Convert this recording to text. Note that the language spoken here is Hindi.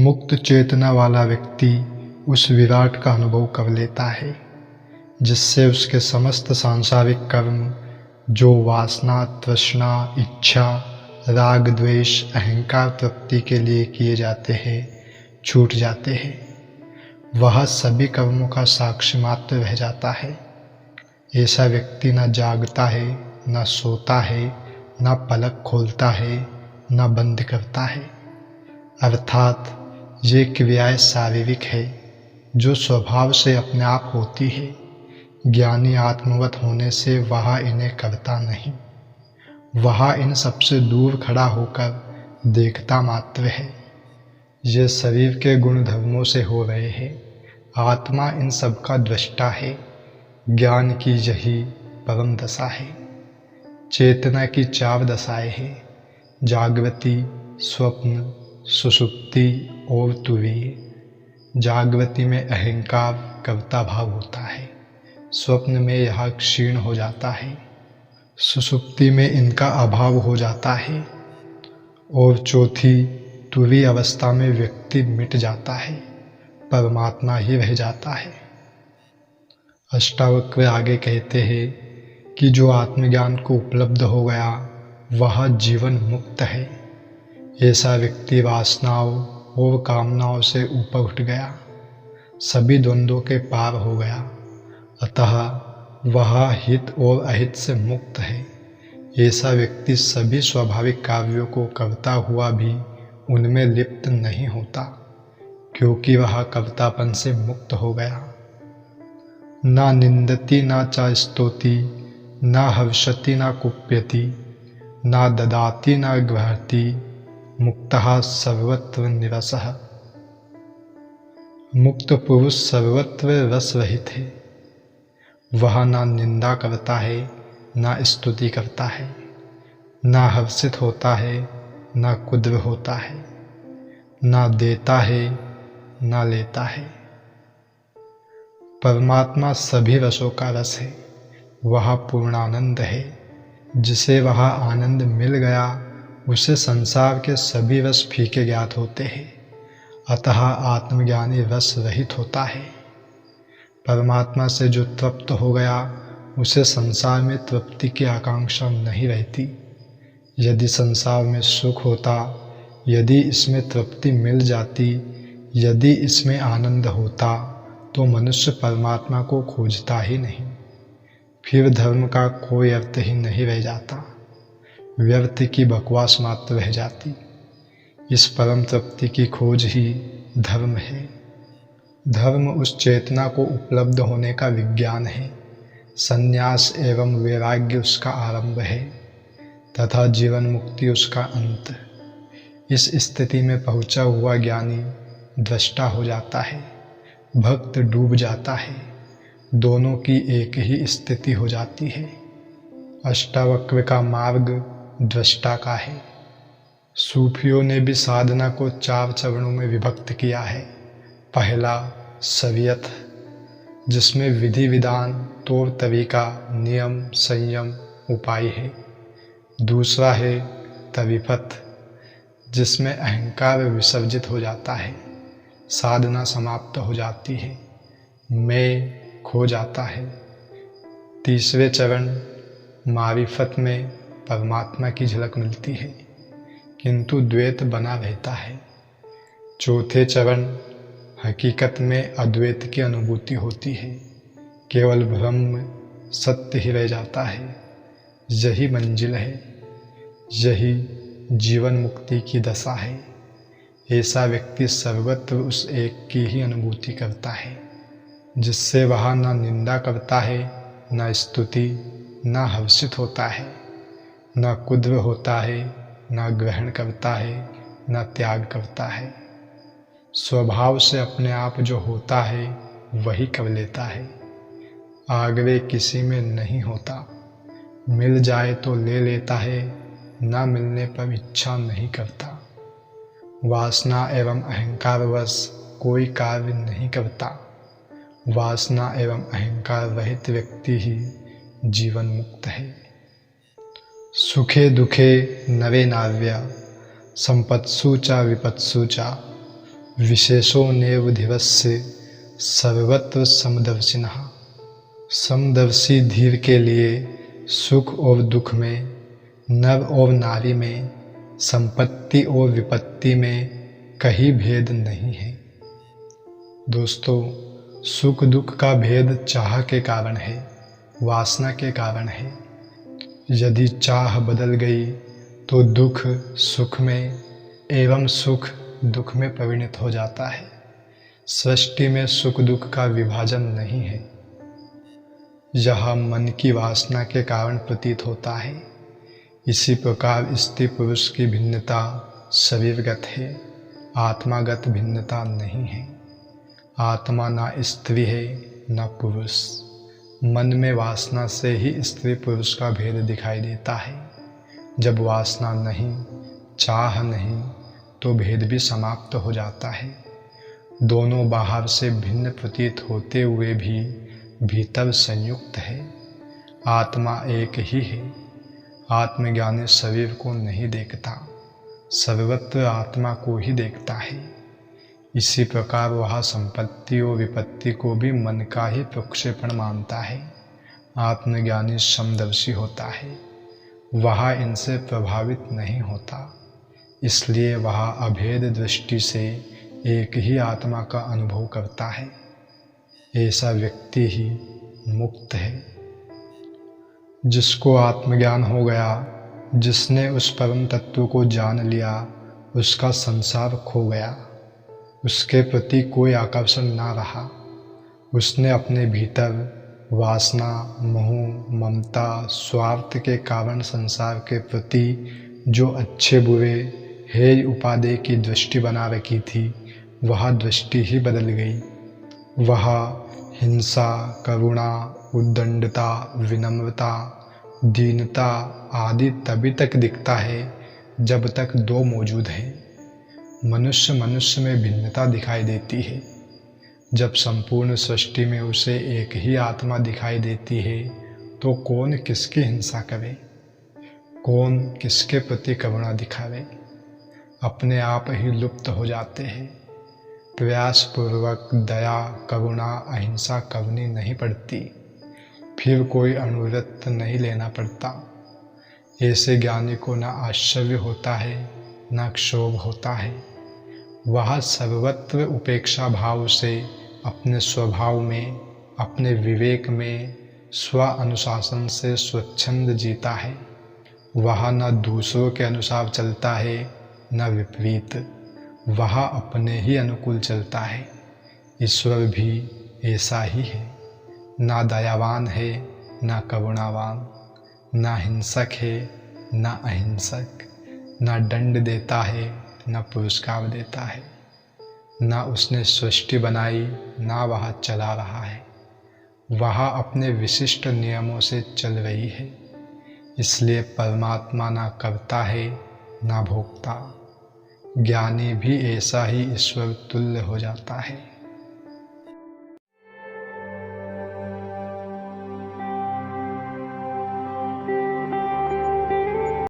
मुक्त चेतना वाला व्यक्ति उस विराट का अनुभव कर लेता है जिससे उसके समस्त सांसारिक कर्म जो वासना, तृष्णा, इच्छा, राग, द्वेष, अहंकार तृप्ति के लिए किए जाते हैं छूट जाते हैं। वह सभी कर्मों का साक्षी मात्र रह जाता है। ऐसा व्यक्ति न जागता है, न सोता है, न पलक खोलता है, न बंद करता है। अर्थात ये क्रियाएं शारीरिक है जो स्वभाव से अपने आप होती है। ज्ञानी आत्मवत होने से वह इन्हें करता नहीं, वह इन सबसे दूर खड़ा होकर देखता मात्र है। ये शरीर के गुण धर्मों से हो रहे हैं, आत्मा इन सब का दृष्टा है। ज्ञान की यही परम दशा है। चेतना की 4 दशाएं हैं, जागृति, स्वप्न, सुषुप्ति और तुरीय। जागृति में अहंकार कर्ता भाव होता है, स्वप्न में यह क्षीण हो जाता है, सुषुप्ति में इनका अभाव हो जाता है और चौथी तुरीय अवस्था में व्यक्ति मिट जाता है, परमात्मा ही रह जाता है। अष्टावक्र आगे कहते हैं कि जो आत्मज्ञान को उपलब्ध हो गया वह जीवन मुक्त है। ऐसा व्यक्ति वासनाओं और कामनाओं से ऊपर उठ गया, सभी द्वंद्वों के पार हो गया, अतः वह हित और अहित से मुक्त है। ऐसा व्यक्ति सभी स्वाभाविक कार्यों को करता हुआ भी उनमें लिप्त नहीं होता, क्योंकि वह कर्तापन से मुक्त हो गया। ना निंदति ना च स्तौति, ना हर्षति ना कुप्यति, ना ददाति ना गृह्णाति, मुक्तः सर्वत्र निरसः। मुक्त पुरुष सर्वत्र रस रहित है। वह ना निंदा करता है, ना स्तुति करता है, ना हर्षित होता है, ना कुद्र होता है, ना देता है, ना लेता है। परमात्मा सभी रसों का रस है। वह पूर्णानंद है। जिसे वह आनंद मिल गया उसे संसार के सभी रस फीके ज्ञात होते हैं, अतः आत्मज्ञानी रस रहित होता है। परमात्मा से जो तृप्त हो गया उसे संसार में तृप्ति की आकांक्षा नहीं रहती। यदि संसार में सुख होता, यदि इसमें तृप्ति मिल जाती, यदि इसमें आनंद होता तो मनुष्य परमात्मा को खोजता ही नहीं। फिर धर्म का कोई अर्थ ही नहीं रह जाता, व्यर्थ की बकवास मात्र रह जाती। इस परम तृप्ति की खोज ही धर्म है। धर्म उस चेतना को उपलब्ध होने का विज्ञान है। संन्यास एवं वैराग्य उसका आरंभ है तथा जीवन मुक्ति उसका अंत। इस स्थिति में पहुंचा हुआ ज्ञानी दृष्टा हो जाता है, भक्त डूब जाता है, दोनों की एक ही स्थिति हो जाती है। अष्टावक्र का मार्ग दृष्टा का है। सूफियों ने भी साधना को 4 चरणों में विभक्त किया है। पहला शरीयत, जिसमें विधि विधान, तौर तरीका, नियम, संयम, उपाय है। दूसरा है तरीफत, जिसमें अहंकार विसर्जित हो जाता है, साधना समाप्त हो जाती है, मैं खो जाता है। तीसरे चरण मारिफत में परमात्मा की झलक मिलती है किंतु द्वैत बना रहता है। चौथे चरण हकीकत में अद्वैत की अनुभूति होती है, केवल ब्रह्म सत्य ही रह जाता है। यही मंजिल है, यही जीवन मुक्ति की दशा है। ऐसा व्यक्ति सर्वत्र उस एक की ही अनुभूति करता है, जिससे वह न निंदा करता है, न स्तुति, न हर्षित होता है, न कुद्र होता है, न ग्रहण करता है, न त्याग करता है। स्वभाव से अपने आप जो होता है वही कर लेता है, आग्रह किसी में नहीं होता। मिल जाए तो ले लेता है, न मिलने पर इच्छा नहीं करता। वासना एवं अहंकारवश कोई कार्य नहीं करता। वासना एवं अहंकार रहित व्यक्ति ही जीवन मुक्त है। सुखे दुखे नरे नार्य, संपत्सु च विपत्सु च, विशेषो नेव धिवस्य सर्वत्र समदर्शिनः। समदर्शी धीर के लिए सुख और दुख में, नर और नारी में, संपत्ति और विपत्ति में कहीं भेद नहीं है। दोस्तों, सुख दुख का भेद चाह के कारण है, वासना के कारण है। यदि चाह बदल गई तो दुख सुख में एवं सुख दुख में परिणत हो जाता है। सृष्टि में सुख दुख का विभाजन नहीं है। यह मन की वासना के कारण प्रतीत होता है। इसी प्रकार स्त्री पुरुष की भिन्नता शरीरगत है, आत्मागत भिन्नता नहीं है। आत्मा ना स्त्री है न पुरुष। मन में वासना से ही स्त्री पुरुष का भेद दिखाई देता है। जब वासना नहीं, चाह नहीं, तो भेद भी समाप्त हो जाता है। दोनों बाहर से भिन्न प्रतीत होते हुए भी भीतर संयुक्त है। आत्मा एक ही है। आत्मज्ञानी शरीर को नहीं देखता, सर्वत्र आत्मा को ही देखता है। इसी प्रकार वह संपत्ति और विपत्ति को भी मन का ही प्रक्षेपण मानता है। आत्मज्ञानी समदर्शी होता है, वह इनसे प्रभावित नहीं होता। इसलिए वह अभेद दृष्टि से एक ही आत्मा का अनुभव करता है। ऐसा व्यक्ति ही मुक्त है। जिसको आत्मज्ञान हो गया, जिसने उस परम तत्व को जान लिया, उसका संसार खो गया। उसके प्रति कोई आकर्षण ना रहा। उसने अपने भीतर वासना, मोह, ममता, स्वार्थ के कारण संसार के प्रति जो अच्छे बुरे हेय उपादेय की दृष्टि बना रखी थी, वह दृष्टि ही बदल गई। वह हिंसा, करुणा, उद्दंडता, विनम्रता, दीनता आदि तभी तक दिखता है जब तक दो मौजूद हैं। मनुष्य मनुष्य में भिन्नता दिखाई देती है। जब संपूर्ण सृष्टि में उसे एक ही आत्मा दिखाई देती है, तो कौन किसकी हिंसा करे, कौन किसके प्रति करुणा दिखावे। अपने आप ही लुप्त हो जाते हैं। प्रयासपूर्वक दया, करुणा, अहिंसा करनी नहीं पड़ती, फिर कोई अनुव्रत नहीं लेना पड़ता। ऐसे ज्ञानी को न आश्चर्य होता है, न क्षोभ होता है। वह सर्वत्र उपेक्षा भाव से अपने स्वभाव में, अपने विवेक में, स्व अनुशासन से स्वच्छंद जीता है। वह न दूसरों के अनुसार चलता है न विपरीत। वह अपने ही अनुकूल चलता है। ईश्वर भी ऐसा ही है। ना दयावान है, ना करुणावान, ना हिंसक है, ना अहिंसक, ना दंड देता है, ना पुरस्कार देता है। ना उसने सृष्टि बनाई, ना वह चला रहा है। वह अपने विशिष्ट नियमों से चल रही है। इसलिए परमात्मा ना करता है, ना भोगता। ज्ञानी भी ऐसा ही ईश्वर तुल्य हो जाता है।